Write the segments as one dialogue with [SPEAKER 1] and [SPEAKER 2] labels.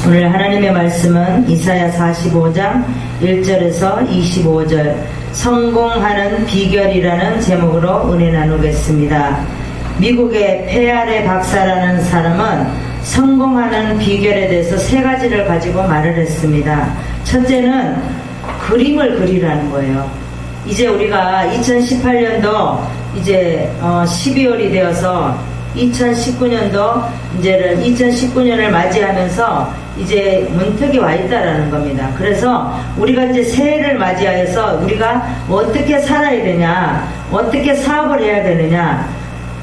[SPEAKER 1] 오늘 하나님의 말씀은 이사야 45장 1절에서 25절 성공하는 비결이라는 제목으로 은혜 나누겠습니다. 미국의 페아레 박사라는 사람은 성공하는 비결에 대해서 세 가지를 가지고 말을 했습니다. 첫째는 그림을 그리라는 거예요. 이제 우리가 2018년도 이제 12월이 되어서 2019년을 맞이하면서 이제 문턱이 와 있다라는 겁니다. 그래서 우리가 이제 새해를 맞이하여서 우리가 어떻게 살아야 되냐, 어떻게 사업을 해야 되느냐,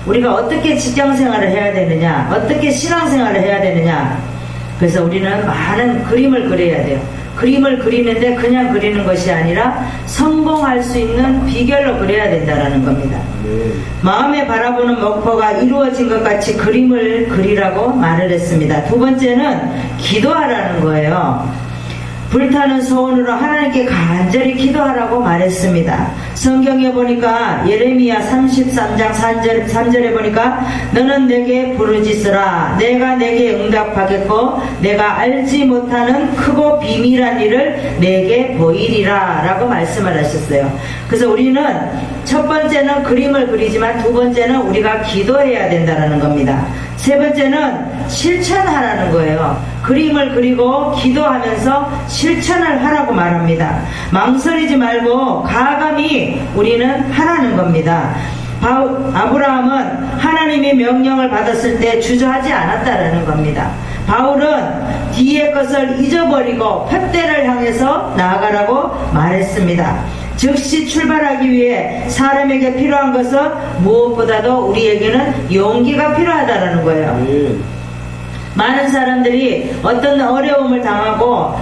[SPEAKER 1] 우리가 어떻게 직장 생활을 해야 되느냐, 어떻게 신앙 생활을 해야 되느냐. 그래서 우리는 많은 그림을 그려야 돼요. 그림을 그리는데 그냥 그리는 것이 아니라 성공할 수 있는 비결로 그려야 된다라는 겁니다. 마음에 바라보는 목표가 이루어진 것 같이 그림을 그리라고 말을 했습니다. 두 번째는 기도하라는 거예요. 불타는 소원으로 하나님께 간절히 기도하라고 말했습니다. 성경에 보니까 예레미야 33장 3절에 보니까 너는 내게 부르짖으라 내가 내게 응답하겠고 내가 알지 못하는 크고 비밀한 일을 내게 보이리라 라고 말씀을 하셨어요. 그래서 우리는 첫 번째는 그림을 그리지만 두 번째는 우리가 기도해야 된다는 겁니다. 세 번째는 실천하라는 거예요. 그림을 그리고 기도하면서 실천을 하라고 말합니다. 망설이지 말고 과감히 우리는 하라는 겁니다. 아브라함은 하나님의 명령을 받았을 때 주저하지 않았다라는 겁니다. 바울은 뒤의 것을 잊어버리고 푯대를 향해서 나아가라고 말했습니다. 즉시 출발하기 위해 사람에게 필요한 것은 무엇보다도 우리에게는 용기가 필요하다는 거예요. 많은 사람들이 어떤 어려움을 당하고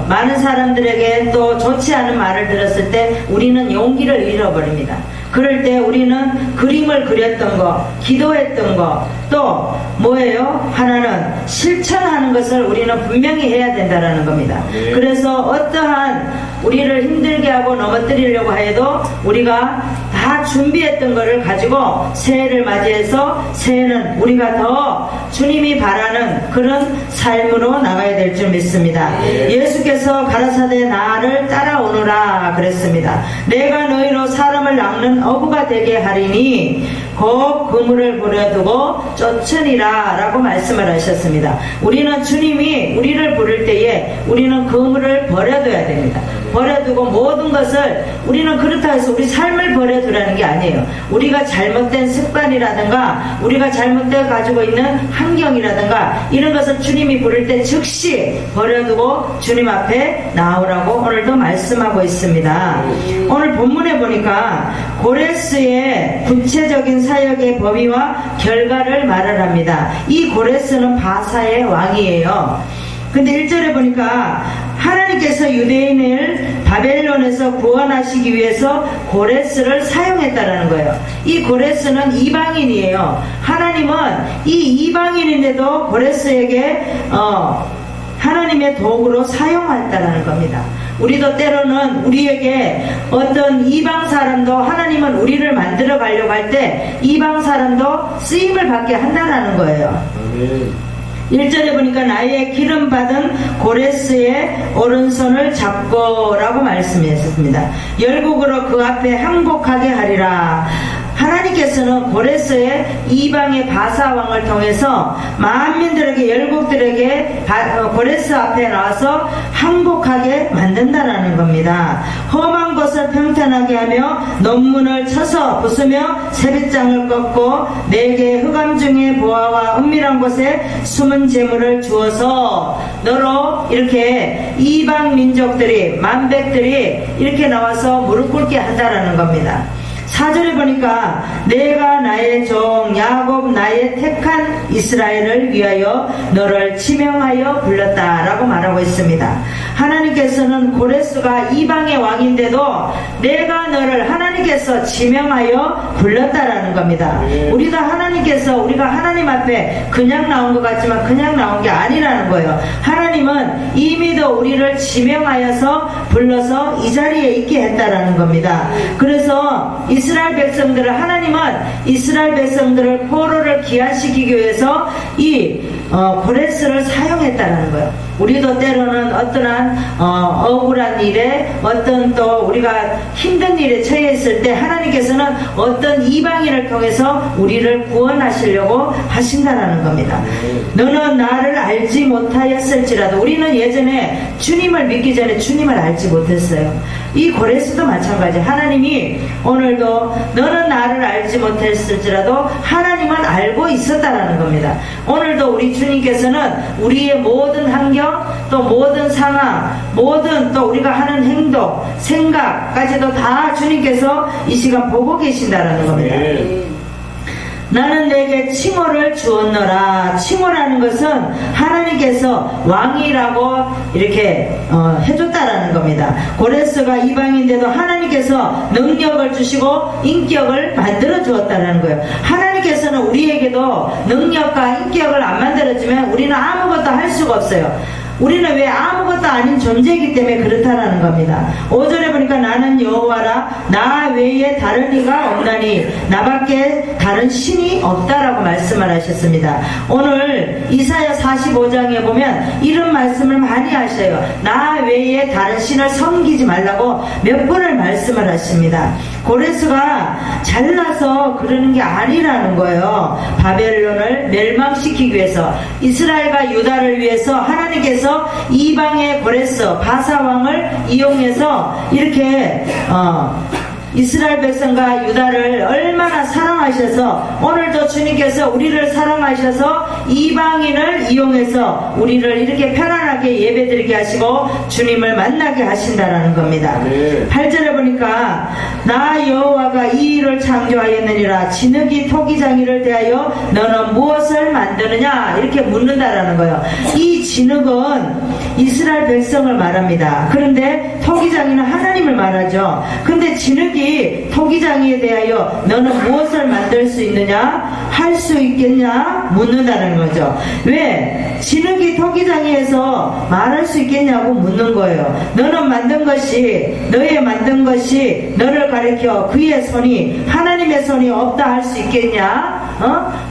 [SPEAKER 1] 많은 사람들에게 또 좋지 않은 말을 들었을 때 우리는 용기를 잃어버립니다. 그럴 때 우리는 그림을 그렸던 거, 기도했던 거, 또 뭐예요? 하나는 실천하는 것을 우리는 분명히 해야 된다는 겁니다. 그래서 어떠한 우리를 힘들게 하고 넘어뜨리려고 해도 우리가 다 준비했던 것을 가지고 새해를 맞이해서 새해는 우리가 더 주님이 바라는 그런 삶으로 나가야 될 줄 믿습니다. 예수께서 가라사대 나를 따라오너라 그랬습니다. 내가 너희로 사람을 낚는 어부가 되게 하리니 곧 그물을 버려두고 쫓으니라 라고 말씀을 하셨습니다. 우리는 주님이 우리를 부를 때에 우리는 그물을 버려둬야 됩니다. 버려두고 모든 것을 우리는 그렇다 해서 우리 삶을 버려두라는 게 아니에요. 우리가 잘못된 습관이라든가 우리가 잘못되어 가지고 있는 환경이라든가 이런 것을 주님이 부를 때 즉시 버려두고 주님 앞에 나오라고 오늘도 말씀하고 있습니다. 오늘 본문에 보니까 고레스의 구체적인 사역의 범위와 결과를 말을 합니다. 이 고레스는 바사의 왕이에요. 근데 1절에 보니까 하나님께서 유대인을 바벨론에서 구원하시기 위해서 고레스를 사용했다라는 거예요. 이 고레스는 이방인이에요. 하나님은 이 이방인인데도 고레스에게 하나님의 도구로 사용했다라는 겁니다. 우리도 때로는 우리에게 어떤 이방 사람도 하나님은 우리를 만들어 가려고 할 때 이방 사람도 쓰임을 받게 한다는 거예요. 1절에 보니까 나의 기름 받은 고레스의 오른손을 잡고 라고 말씀했습니다. 열국으로 그 앞에 항복하게 하리라. 하나님께서는 고레스의 이방의 바사왕을 통해서 만민들에게 열국들에게 고레스 앞에 나와서 항복하게 만든다라는 겁니다. 험한 것을 평탄하게 하며 논문을 쳐서 부수며 세뱃장을 꺾고 내게 흑암 중에 보아와 은밀한 곳에 숨은 재물을 주어서 너로 이렇게 이방 민족들이 만백들이 이렇게 나와서 무릎 꿇게 한다라는 겁니다. 4절에 보니까 내가 나의 종 야곱 나의 택한 이스라엘을 위하여 너를 지명하여 불렀다라고 말하고 있습니다. 하나님께서는 고레스가 이방의 왕인데도 내가 너를 하나님께서 지명하여 불렀다라는 겁니다. 우리가 하나님 앞에 그냥 나온 것 같지만 그냥 나온 게 아니라는 거예요. 하나님은 이미도 우리를 지명하여서 불러서 이 자리에 있게 했다라는 겁니다. 그래서 하나님은 이스라엘 백성들을 포로를 귀환시키기 위해서 이 고레스를 사용했다는 거예요. 우리도 때로는 어떠한 억울한 일에 어떤 또 우리가 힘든 일에 처해 있을 때 하나님께서는 어떤 이방인을 통해서 우리를 구원하시려고 하신다라는 겁니다. 너는 나를 알지 못하였을지라도, 우리는 예전에 주님을 믿기 전에 주님을 알지 못했어요. 이 고레스도 마찬가지. 하나님이 오늘도 너는 나를 알지 못했을지라도 하나님은 알고 있었다라는 겁니다. 오늘도 우리 주님께서는 우리의 모든 환경, 또 모든 상황, 모든 또 우리가 하는 행동, 생각까지도 다 주님께서 이 시간 보고 계신다라는 겁니다. 나는 내게 칭호를 주었노라. 칭호라는 것은 하나님께서 왕이라고 이렇게 해줬다라는 겁니다. 고레스가 이방인데도 하나님께서 능력을 주시고 인격을 만들어 주었다는 거예요. 하나님께서는 우리에게도 능력과 인격을 안 만들어주면 우리는 아무것도 할 수가 없어요. 우리는 왜 아무것도 아닌 존재이기 때문에 그렇다라는 겁니다. 5절에 보니까 나는 여호와라, 나 외에 다른 이가 없나니 나밖에 다른 신이 없다라고 말씀을 하셨습니다. 오늘 이사야 45장에 보면 이런 말씀을 많이 하셔요. 나 외에 다른 신을 섬기지 말라고 몇 번을 말씀을 하십니다. 고레스가 잘나서 그러는 게 아니라는 거예요. 바벨론을 멸망시키기 위해서, 이스라엘과 유다를 위해서 하나님께서 이방의 고레스 바사왕을 이용해서 이렇게 이스라엘 백성과 유다를 얼마나 사랑하셔서, 오늘도 주님께서 우리를 사랑하셔서 이방인을 이용해서 우리를 이렇게 편안하게 예배드리게 하시고 주님을 만나게 하신다라는 겁니다. 8절에 보니까 나 여호와가 이 일을 창조하였느니라. 진흙이 토기장이를 대하여 너는 무엇을 만드느냐, 이렇게 묻는다라는 거예요. 이 진흙은 이스라엘 백성을 말합니다. 그런데 토기장이는 하나님을 말하죠. 근데 진흙이 토기장이에 대하여 너는 무엇을 만들 수 있느냐, 할 수 있겠냐 묻는다는 거죠. 왜? 진흙이 토기장이에서 말할 수 있겠냐고 묻는 거예요. 너는 만든 것이, 너의 만든 것이 너를 가리켜 그의 손이, 하나님의 손이 없다 할 수 있겠냐?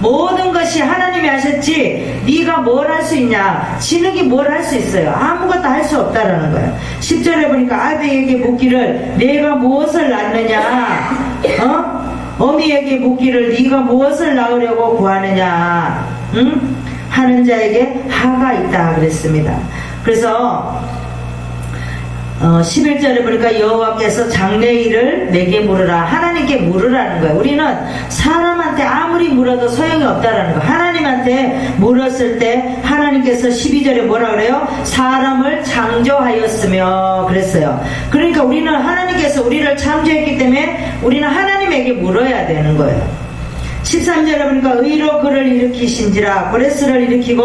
[SPEAKER 1] 모든 것이 하나님이 하셨지 네가 뭘 할 수 있냐? 진흙이 뭘 할 수 있어요? 아무것도 할 수 없다라는 거예요. 10절에 보니까 아비에게 묻기를 내가 무엇을 낳느냐, 어미에게 묻기를 네가 무엇을 낳으려고 구하느냐, 하는 자에게 하가 있다 그랬습니다. 그래서 11절에 보니까 여호와께서 장래일을 내게 물으라. 하나님께 물으라는 거예요. 우리는 사람한테 아무리 물어도 소용이 없다라는 거예요. 하나님한테 물었을 때 하나님께서 12절에 뭐라 그래요? 사람을 창조하였으며 그랬어요. 그러니까 우리는 하나님께서 우리를 창조했기 때문에 우리는 하나님에게 물어야 되는 거예요. 13절에 보니까 의로 그를 일으키신지라. 고레스를 일으키고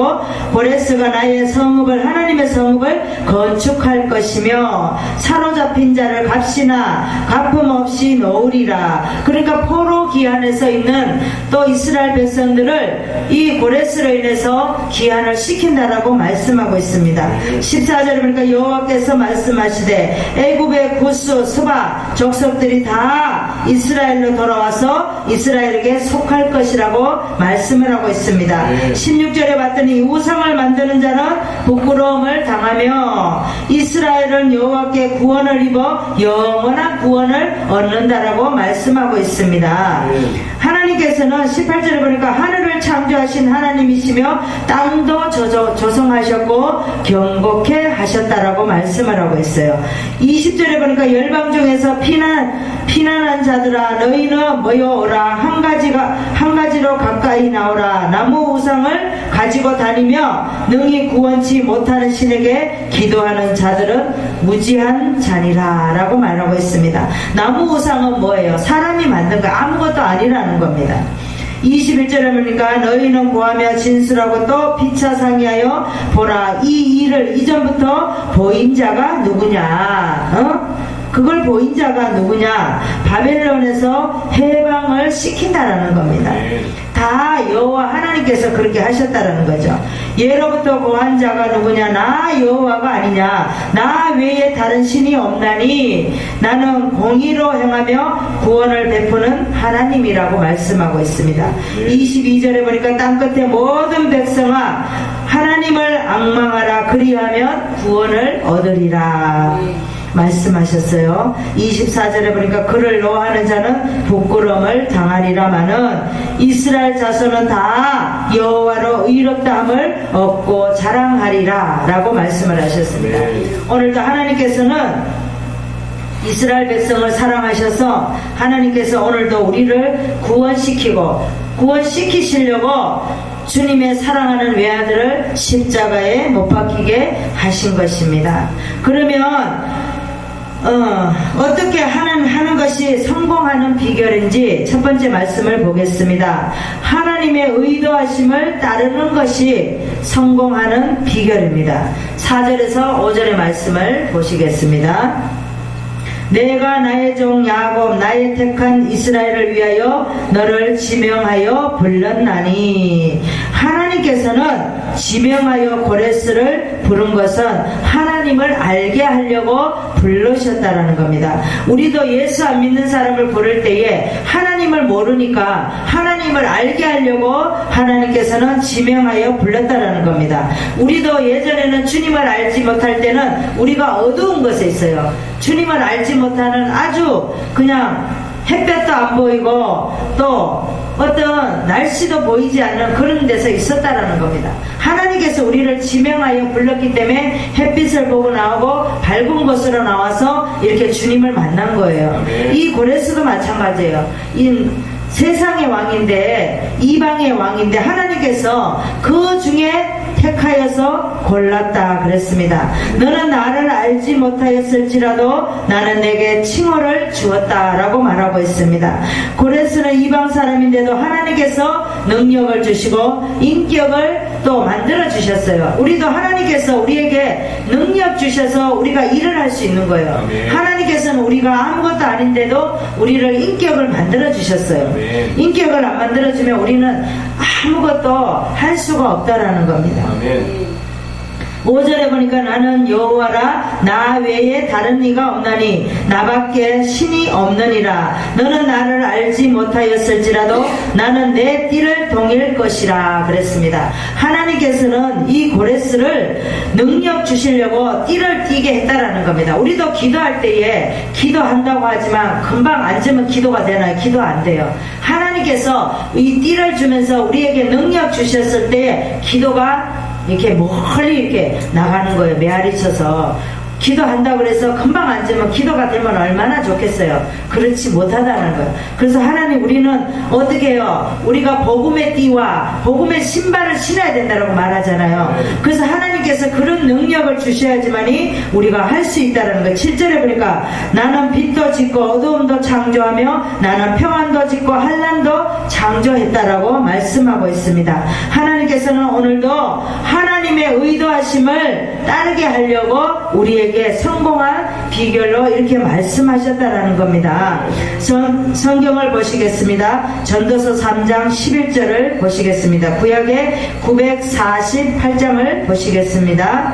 [SPEAKER 1] 고레스가 나의 성읍을, 하나님의 성읍을 건축할 것이며 사로잡힌 자를 값이나 갚음 없이 놓으리라. 그러니까 포로 기한에서 있는 또 이스라엘 백성들을 이 고레스로 인해서 기한을 시킨다라고 말씀하고 있습니다. 14절에 보니까 여호와께서 말씀하시되 애굽의 구스 스바 족속들이 다 이스라엘로 돌아와서 이스라엘에게 속할 것이라고 말씀을 하고 있습니다. 16절에 봤더니 우상을 만드는 자는 부끄러움을 당하며 이스라엘은 여호와께 구원을 입어 영원한 구원을 얻는다라고 말씀하고 있습니다. 하나님께서는 18절에 보니까 하늘을 창조하신 하나님이시며 땅도 조성하셨고 경고케 하셨다라고 말씀을 하고 있어요. 20절에 보니까 열방 중에서 피난한 자들아 너희는 모여오라. 한 가지로 가까이 나오라. 나무 우상을 가지고 다니며 능히 구원치 못하는 신에게 기도하는 자들은 무지한 자니라 라고 말하고 있습니다. 나무 우상은 뭐예요? 사람이 만든 거, 아무것도 아니라는 겁니다. 21절에 보니까 너희는 구하며 진술하고 또 피차 상의하여 보라. 이 일을 이전부터 보인 자가 누구냐? 그걸 보인 자가 누구냐? 바벨론에서 해방을 시킨다라는 겁니다. 다 여호와 하나님께서 그렇게 하셨다라는 거죠. 예로부터 고한 자가 누구냐? 나 여호와가 아니냐? 나 외에 다른 신이 없나니 나는 공의로 행하며 구원을 베푸는 하나님이라고 말씀하고 있습니다. 22절에 보니까 땅끝의 모든 백성아 하나님을 앙망하라. 그리하면 구원을 얻으리라 말씀하셨어요. 24절에 보니까 그를 노하는 자는 부끄러움을 당하리라마는 이스라엘 자손은 다 여호와로 의롭다함을 얻고 자랑하리라 라고 말씀을 하셨습니다. 오늘도 하나님께서는 이스라엘 백성을 사랑하셔서 하나님께서 오늘도 우리를 구원시키시려고 주님의 사랑하는 외아들을 십자가에 못 박히게 하신 것입니다. 그러면 어떻게 하는 것이 성공하는 비결인지 첫 번째 말씀을 보겠습니다. 하나님의 의도하심을 따르는 것이 성공하는 비결입니다. 4절에서 5절의 말씀을 보시겠습니다. 내가 나의 종 야곱 나의 택한 이스라엘을 위하여 너를 지명하여 불렀나니 하나님께서는 지명하여 고레스를 부른 것은 하나님을 알게 하려고 부르셨다라는 겁니다. 우리도 예수 안 믿는 사람을 부를 때에 하나님을 모르니까 하나님을 알게 하려고 하나님께서는 지명하여 불렀다라는 겁니다. 우리도 예전에는 주님을 알지 못할 때는 우리가 어두운 것에 있어요. 주님을 알지 못하는 아주 그냥 햇볕도 안 보이고 또 어떤 날씨도 보이지 않는 그런 데서 있었다라는 겁니다. 하나님께서 우리를 지명하여 불렀기 때문에 햇빛을 보고 나오고 밝은 곳으로 나와서 이렇게 주님을 만난 거예요. 이 고레스도 마찬가지예요. 이 세상의 왕인데 이방의 왕인데 하나님께서 그 중에 택하여서 골랐다 그랬습니다. 너는 나를 알지 못하였을지라도 나는 내게 칭호를 주었다 라고 말하고 있습니다. 고레스는 이방 사람인데도 하나님께서 능력을 주시고 인격을 또 만들어 주셨어요. 우리도 하나님께서 우리에게 능력 주셔서 우리가 일을 할 수 있는 거예요. 하나님께서는 우리가 아무것도 아닌데도 우리를 인격을 만들어 주셨어요. 인격을 안 만들어 주면 우리는 아무것도 할 수가 없다라는 겁니다. 5절에 보니까 나는 여호와라 나 외에 다른 이가 없나니 나밖에 신이 없느니라. 너는 나를 알지 못하였을지라도 나는 내 띠를 동일 것이라 그랬습니다. 하나님께서는 이 고레스를 능력 주시려고 띠를 띠게 했다라는 겁니다. 우리도 기도할 때에 기도한다고 하지만 금방 앉으면 기도가 되나요? 기도 안 돼요. 하나님께서 이 띠를 주면서 우리에게 능력 주셨을 때 기도가 이렇게 멀리 이렇게 나가는 거예요. 메아리 쳐서 기도한다고 그래서 금방 앉으면 기도가 되면 얼마나 좋겠어요. 그렇지 못하다는 거예요. 그래서 하나님 우리는 어떻게 해요? 우리가 복음의 띠와 복음의 신발을 신어야 된다고 말하잖아요. 그래서 하나님께서 그런 능력을 주셔야지만이 우리가 할 수 있다는 거예요. 7절에 보니까 나는 빛도 짓고 어두움도 창조하며 나는 평안도 짓고 환난도 창조했다라고 말씀하고 있습니다. 하나님께서는 오늘도 하나님의 의도하심을 따르게 하려고 우리에게 성공한 비결로 이렇게 말씀하셨다라는 겁니다. 성경을 보시겠습니다. 전도서 3장 11절을 보시겠습니다. 구약의 948장을 보시겠습니다.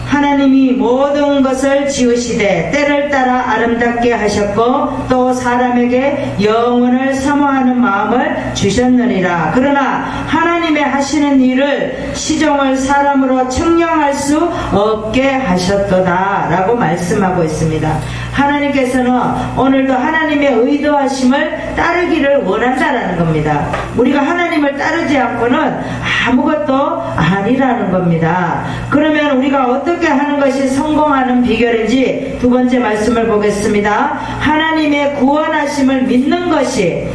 [SPEAKER 1] 하나님이 모든 것을 지으시되 때를 따라 아름답게 하셨고 또 사람에게 영원을 사모하는 마음을 주셨느니라. 그러나 하나님의 하시는 일을 시종을 사람으로 측량할 수 없게 하셨도다 라고 말씀하고 있습니다. 하나님께서는 오늘도 하나님의 의도하심을 따르기를 원한다라는 겁니다. 우리가 하나님을 따르지 않고는 아무것도 아니라는 겁니다. 그러면 우리가 어떻게 하는 것이 성공하는 비결인지 두 번째 말씀을 보겠습니다. 하나님의 구원하심을 믿는 것이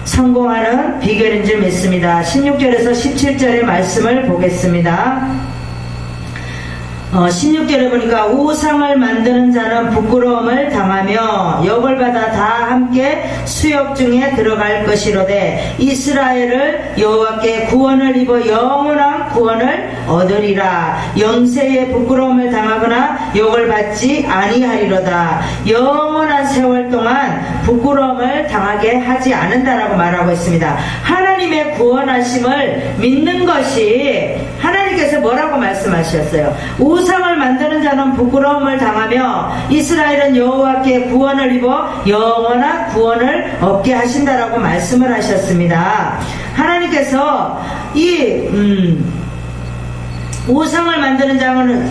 [SPEAKER 1] 성공하는 비결인 줄 믿습니다. 16절에서 17절의 말씀을 보겠습니다. 16절에 보니까 우상을 만드는 자는 부끄러움을 당하며 역을 받아 다 함께 수욕 중에 들어갈 것이로되 이스라엘을 여호와께 구원을 입어 영원한 구원을 얻으리라. 영세에 부끄러움을 당하거나 욕을 받지 아니하리로다. 영원한 세월 동안 부끄러움을 당하게 하지 않는다라고 말하고 있습니다. 하나님의 구원하심을 믿는 것이 하나님께서 뭐라고 말씀하셨어요? 우상을 만드는 자는 부끄러움을 당하며 이스라엘은 여호와께 구원을 입어 영원한 구원을 얻게 하신다라고 말씀을 하셨습니다. 하나님께서 우상을 만드는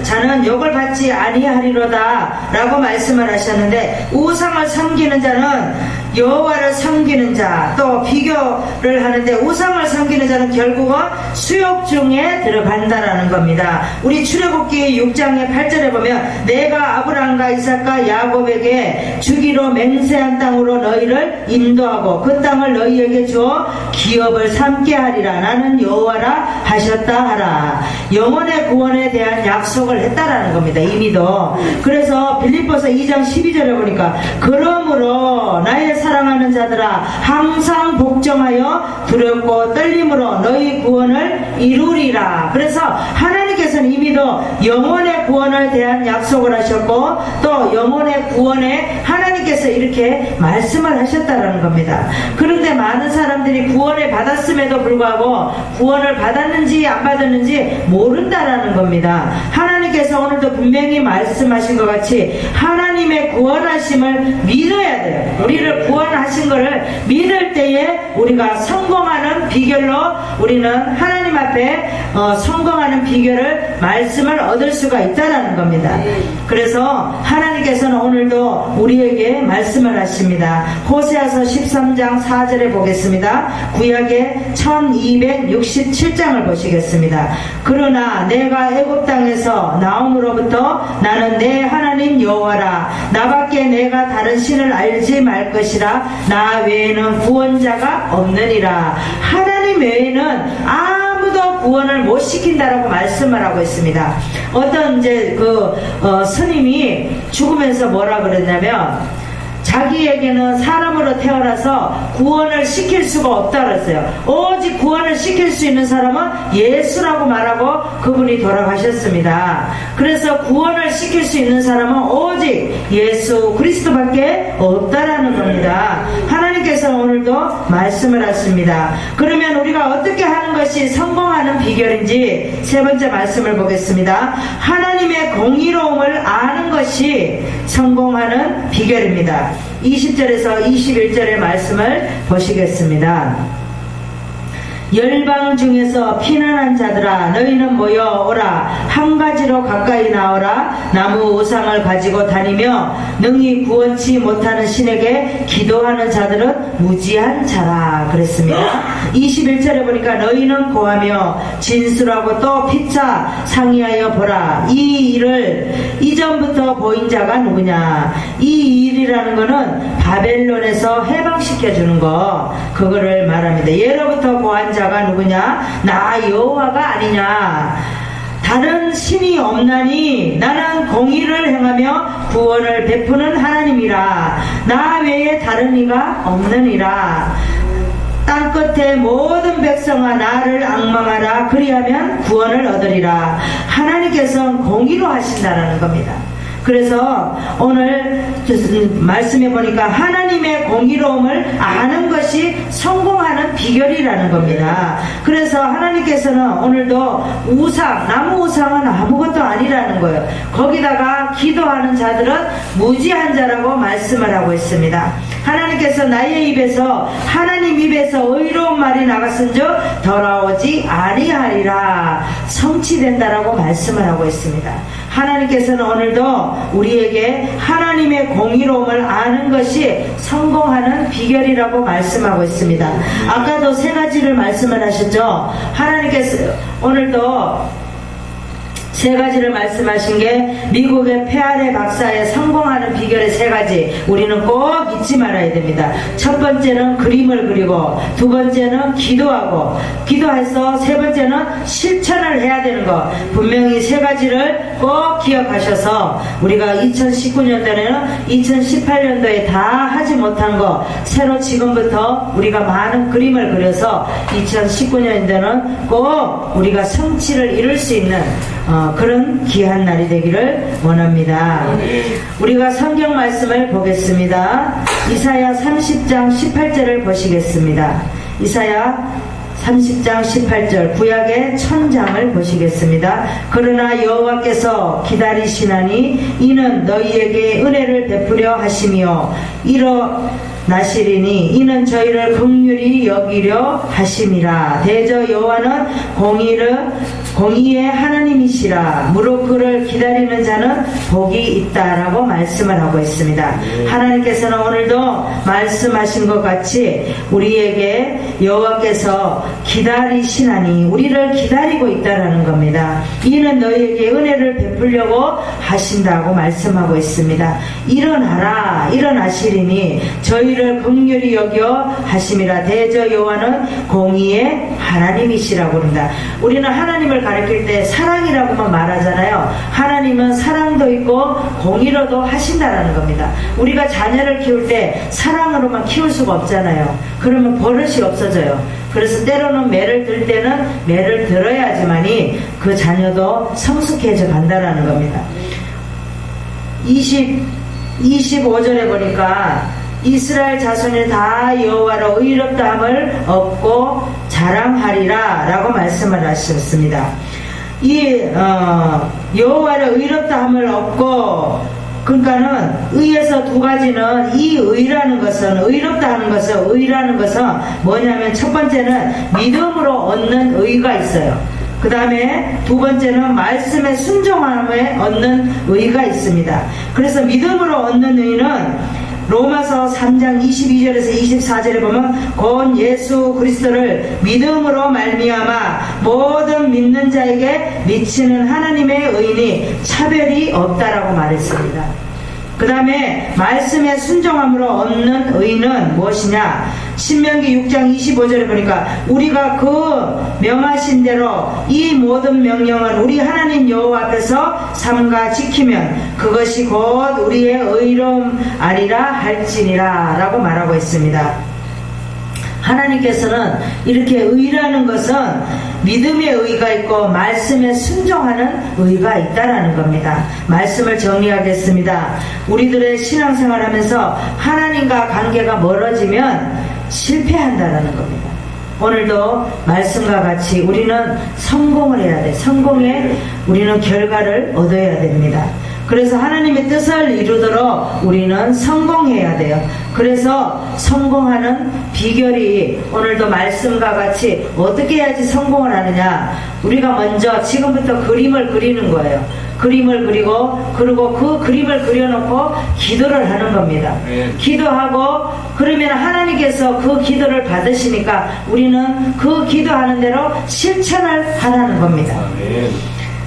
[SPEAKER 1] 자는 욕을 받지 아니하리로다 라고 말씀을 하셨는데, 우상을 섬기는 자는 여호와를 섬기는 자, 또 비교를 하는데 우상을 섬기는 자는 결국은 수욕 중에 들어간다라는 겁니다. 우리 출애굽기 6장의 8절에 보면 내가 아브라함과 이삭과 야곱에게 주기로 맹세한 땅으로 너희를 인도하고 그 땅을 너희에게 주어 기업을 삼게 하리라. 나는 여호와라 하셨다 하라. 영혼의 구원에 대한 약속을 했다라는 겁니다. 이미도. 그래서 빌립보서 2장 12절에 보니까 그러므로 나의 사랑하는 자들아 항상 복종하여 두렵고 떨림으로 너희 구원을 이루리라. 그래서 하나님께서는 이미도 영혼의 구원에 대한 약속을 하셨고 또 영혼의 구원에 하나님께서 이렇게 말씀을 하셨다라는 겁니다. 그런데 많은 사람들이 구원을 받았음에도 불구하고 구원을 받았는지 안 받았는지 모른다라는 겁니다. 하나님께서 오늘도 분명히 말씀하신 것 같이 하나님의 구원하심을 믿어야 돼요. 우리를 구원하신 것을 믿을 때에 우리가 성공하는 비결로 우리는 하나님 앞에 성공하는 비결을 말씀을 얻을 수가 있다라는 겁니다. 그래서 하나님께서는 오늘도 우리에게 말씀을 하십니다. 호세아서 13장 4절에 보겠습니다. 구약의 1267장을 보시겠습니다. 그러나 내가 애굽 땅에서 나옴으로부터 나는 내 하나님 여호와라. 나밖에 내가 다른 신을 알지 말 것이라. 나 외에는 구원자가 없느니라. 하나님 외에는 아무도 구원을 못 시킨다라고 말씀을 하고 있습니다. 어떤 스님이 죽으면서 뭐라 그랬냐면 자기에게는 사람으로 태어나서 구원을 시킬 수가 없다 그랬어요. 오직 구원을 시킬 수 있는 사람은 예수라고 말하고 그분이 돌아가셨습니다. 그래서 구원을 시킬 수 있는 사람은 오직 예수 그리스도밖에 없다라는 겁니다. 하나님께서 오늘도 말씀을 하십니다. 그러면 우리가 어떻게 하는 것이 성공하는 비결인지 세 번째 말씀을 보겠습니다. 하나님의 공의로움을 아는 것이 성공하는 비결입니다. 20절에서 21절의 말씀을 보시겠습니다. 열방 중에서 피난한 자들아 너희는 모여 오라. 한 가지로 가까이 나오라. 나무 우상을 가지고 다니며 능히 구원치 못하는 신에게 기도하는 자들은 무지한 자라 그랬습니다. 21절에 보니까 너희는 고하며 진술하고 또 피차 상의하여 보라. 이 일을 이전부터 보인 자가 누구냐. 이 일이라는 거는 바벨론에서 해방시켜 주는 거, 그거를 말합니다. 예로부터 고한 자가 누구냐? 나 여호와가 아니냐. 다른 신이 없나니 나는 공의를 행하며 구원을 베푸는 하나님이라. 나 외에 다른 이가 없느니라. 땅끝의 모든 백성아 나를 앙망하라. 그리하면 구원을 얻으리라. 하나님께서는 공의로 하신다라는 겁니다. 그래서 오늘 말씀해 보니까 하나님의 공의로움을 아는 것이 성공하는 비결이라는 겁니다. 그래서 하나님께서는 오늘도 나무 우상은 아무것도 아니라는 거예요. 거기다가 기도하는 자들은 무지한 자라고 말씀을 하고 있습니다. 하나님께서 나의 입에서 하나님 입에서 의로운 말이 나갔은즉 돌아오지 아니하리라. 성취된다라고 말씀을 하고 있습니다. 하나님께서는 오늘도 우리에게 하나님의 공의로움을 아는 것이 성공하는 비결이라고 말씀하고 있습니다. 아까도 세 가지를 말씀을 하셨죠. 하나님께서 오늘도 세 가지를 말씀하신 게 미국의 페아레 박사의 성공하는 비결의 세 가지 우리는 꼭 잊지 말아야 됩니다. 첫 번째는 그림을 그리고, 두 번째는 기도해서 세 번째는 실천을 해야 되는 거. 분명히 세 가지를 꼭 기억하셔서 우리가 2019년도에는 2018년도에 다 하지 못한 거 새로 지금부터 우리가 많은 그림을 그려서 2019년도에는 꼭 우리가 성취를 이룰 수 있는 그런 귀한 날이 되기를 원합니다. 우리가 성경 말씀을 보겠습니다. 이사야 30장 18절을 보시겠습니다. 이사야 30장 18절 구약의 천장을 보시겠습니다. 그러나 여호와께서 기다리시나니 이는 너희에게 은혜를 베푸려 하시며 일어나시리니 이는 저희를 긍휼히 여기려 하심이라. 대저 여호와는 공의의 하나님이시라. 무릇 그를 기다리는 자는 복이 있다라고 말씀을 하고 있습니다. 하나님께서는 오늘도 말씀하신 것 같이 우리에게 여호와께서 기다리시나니 우리를 기다리고 있다라는 겁니다. 이는 너희에게 은혜를 베풀려고 하신다고 말씀하고 있습니다. 일어나시리니 저희를 긍휼히 여겨 하심이라. 대저 여호와는 공의의 하나님이시라고 합니다. 우리는 하나님을 가르칠 때 사랑이라고만 말하잖아요. 하나님은 사랑도 있고 공의로도 하신다라는 겁니다. 우리가 자녀를 키울 때 사랑으로만 키울 수가 없잖아요. 그러면 버릇이 없어져요. 그래서 때로는 매를 들 때는 매를 들어야지만이 그 자녀도 성숙해져 간다라는 겁니다. 25절에 보니까 이스라엘 자손이 다 여호와로 의롭다함을 얻고 자랑하리라 라고 말씀을 하셨습니다. 이 여호와로 의롭다함을 얻고, 그러니까는 의에서 두 가지는 이 의라는 것은 의롭다 하는 것은 뭐냐면 첫 번째는 믿음으로 얻는 의가 있어요. 그 다음에 두 번째는 말씀의 순종함에 얻는 의가 있습니다. 그래서 믿음으로 얻는 의는 로마서 3장 22절에서 24절에 보면 곧 예수 그리스도를 믿음으로 말미암아 모든 믿는 자에게 미치는 하나님의 의인이 차별이 없다라고 말했습니다. 그 다음에 말씀의 순종함으로 얻는 의는 무엇이냐? 신명기 6장 25절에 보니까 우리가 그 명하신 대로 이 모든 명령을 우리 하나님 여호와 앞에서 삼가 지키면 그것이 곧 우리의 의로움 아니라 할지니라 라고 말하고 있습니다. 하나님께서는 이렇게 의라는 것은 믿음의 의가 있고 말씀에 순종하는 의가 있다라는 겁니다. 말씀을 정리하겠습니다. 우리들의 신앙생활 하면서 하나님과 관계가 멀어지면 실패한다라는 겁니다. 오늘도 말씀과 같이 우리는 성공을 해야 돼. 성공에 우리는 결과를 얻어야 됩니다. 그래서 하나님의 뜻을 이루도록 우리는 성공해야 돼요. 그래서 성공하는 비결이 오늘도 말씀과 같이 어떻게 해야지 성공을 하느냐. 우리가 먼저 지금부터 그림을 그리는 거예요. 그림을 그리고 그 그림을 그려놓고 기도를 하는 겁니다. 기도하고 그러면 하나님께서 그 기도를 받으시니까 우리는 그 기도하는 대로 실천을 하라는 겁니다.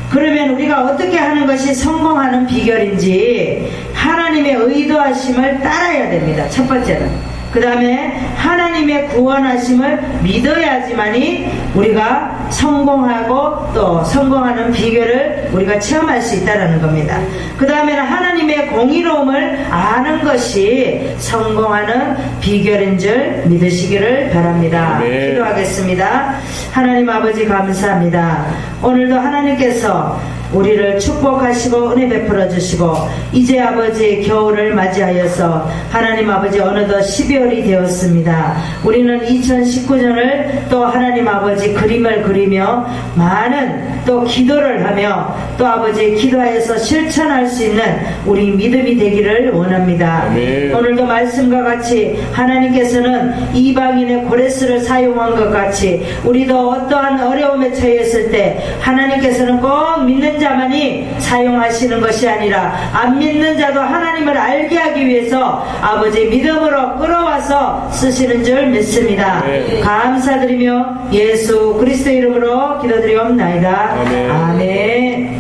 [SPEAKER 1] 그러면 우리가 어떻게 하는 것이 성공하는 비결인지 하나님의 의도하심을 따라야 됩니다. 첫 번째는. 그 다음에 하나님의 구원하심을 믿어야지만이 우리가 성공하고 또 성공하는 비결을 우리가 체험할 수 있다는 겁니다. 그 다음에는 하나님의 공의로움을 아는 것이 성공하는 비결인 줄 믿으시기를 바랍니다. 네. 기도하겠습니다. 하나님 아버지 감사합니다. 오늘도 하나님께서 우리를 축복하시고 은혜 베풀어 주시고 이제 아버지 겨울을 맞이하여서 하나님 아버지 어느덧 12월이 되었습니다. 우리는 2019년을 또 하나님 아버지 그림을 그리며 많은 또 기도를 하며 또 아버지 기도하여서 실천할 수 있는 우리 믿음이 되기를 원합니다. 아멘. 오늘도 말씀과 같이 하나님께서는 이방인의 고레스를 사용한 것 같이 우리도 어떠한 어려움에 처했을 때 하나님께서는 꼭 믿는 자만이 사용하시는 것이 아니라 안 믿는 자도 하나님을 알게 하기 위해서 아버지 믿음으로 끌어와서 쓰시는 줄 믿습니다. 아멘. 감사드리며 예수 그리스도 이름으로 기도드리옵나이다. 아멘. 아멘.